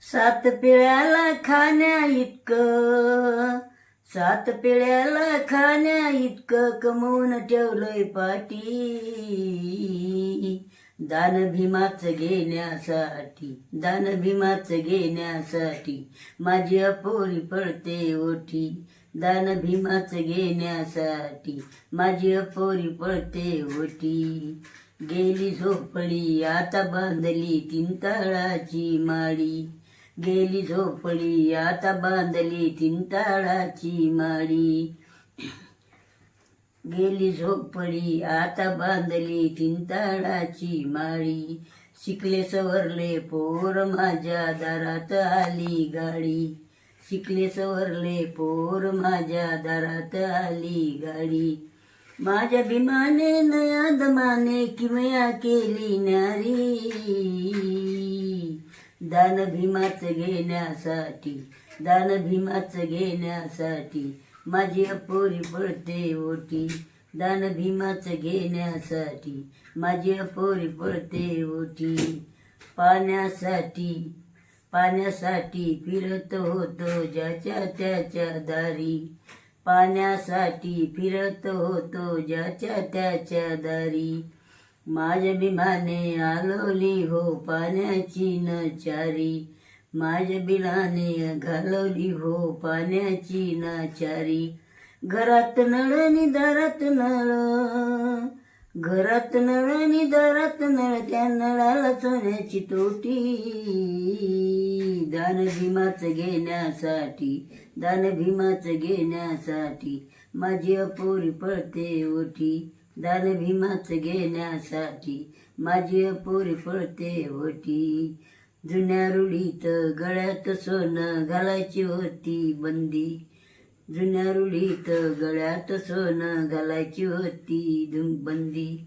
सात पिढ्याला खाण्या इतकं, सात पिढ्याला खाण्या इतकं कमवून ठेवलंय पाठी. दान भीमाच घेण्यासाठी, दान भीमाच घेण्यासाठी माझी अपोरी पडते ओठी. दान भीमाच घेण्यासाठी माझी अपोरी पडते ओठी. गेली झोपडी आता बांधली तीन ताळाची माळी. गेली झोपडी आता बांधली तीन ताळाची माळी. गेली झोपडी आता बांधली तीन ताळाची माळी. शिकले सवरले पोर माझ्या दारात आली गाडी. शिकले सवरले पोर माझ्या दारात आली गाडी. माझ्या भीमाने नया दमाने किमया केली न्यारी. दान भीमाच घेण्यासाठी, दान भीमाच घेण्यासाठी माझी अपोरी पडते ओटी. दान भीमाच घेण्यासाठी माझी अपोरी पडते ओटी. पाण्यासाठी, पाण्यासाठी फिरत होतो ज्याच्या त्याच्या दारी. पाण्यासाठी फिरत होतो ज्याच्या त्याच्या दारी. माझ्या भीमाने आलवली हो पाण्याची नचारी. माझ्या बिलाने घालवली हो पाण्याची नाचारी. घरात नळ नि दारात नळ, घरात नळ नि दारात नळ, त्या नळाला सोन्याची तोटी. दान भीमाच घेण्यासाठी, दान भीमाच घेण्यासाठी माझी अपोरी पडते ओठी. दान भीमाच घेण्यासाठी माझी अपोरी पडते ओठी. जुन्या रूढीत गळ्यात सोनं घालायची होती बंदी. जुन्या रूढीत गळ्यात सोनं घालायची होती बंदी.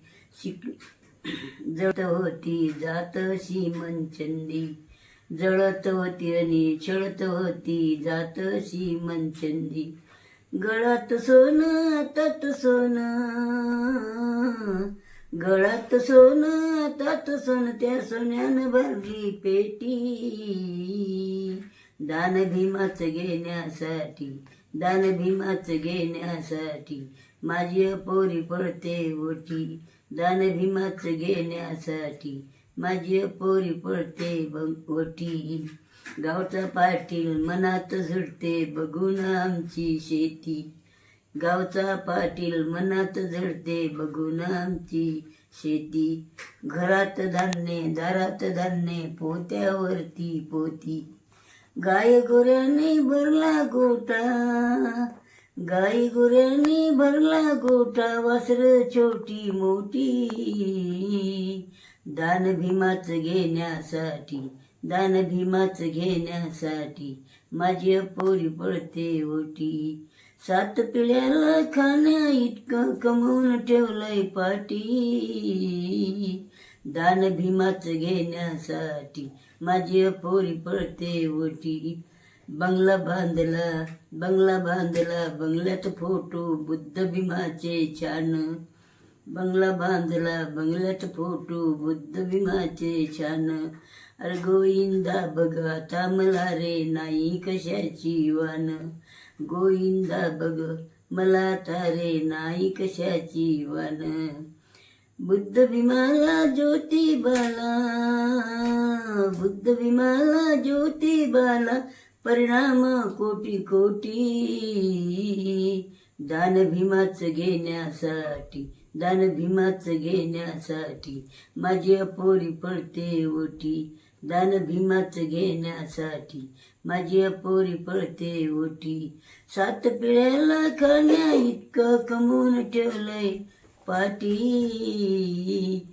जळत होती जात अशी मनचंदी. जळत होती आणि छळत होती जात अशी मनचंदी. गळ्यात सोनं हातात सोनं, गळ्यात सोनं हातात सोनं, त्या सोन्यानं भरली पेटी. दान भीमाच घेण्यासाठी, दान भीमाच घेण्यासाठी माझी अपोरी पडते ओठी. दान भीमाच घेण्यासाठी माझी अपोरी पडते ओठी. गावचा पाटील मनात झुडते बघून आमची शेती. गावचा पाटील मनात झडते बघून आमची शेती. घरात धान्य दारात धान्य पोत्यावरती पोती. गाय गोऱ्याने भरला गोठा, गाई गोऱ्याने भरला गोठा, वासर छोटी मोठी. दान भीमाच घेण्यासाठी, दान भीमाच घेण्यासाठी माझी अपोरी पडते ओटी. सात पिढ्याला खाण्या इतकं कमवून ठेवलंय पाठी. दान भीमाच घेण्यासाठी माझी अपोरी पडते ओटी. बंगला बांधला, बंगला बांधला, बंगल्यात फोटो बुद्ध भीमाचे छान. बंगला बांधला, बंगल्यात फोटो बुद्ध भीमाचे छान. अरे गोविंदा बघ आता मला रे नाही कशाची वान. गोविंदा बघ मला आता रे नाही कशाची वान. बुद्ध भीमाला ज्योतिबाला, बुद्ध भीमाला ज्योतिबाला परिणाम कोटी कोटी. दान भीमाच घेण्यासाठी, दान भीमाच घेण्यासाठी माझी अपोरी पडते ओठी. दान भीमाच घेण्यासाठी माझी अपोरी पडते ओठी. सात पिढ्याला खाण्या इतकं कमवून ठेवलंय पाठी.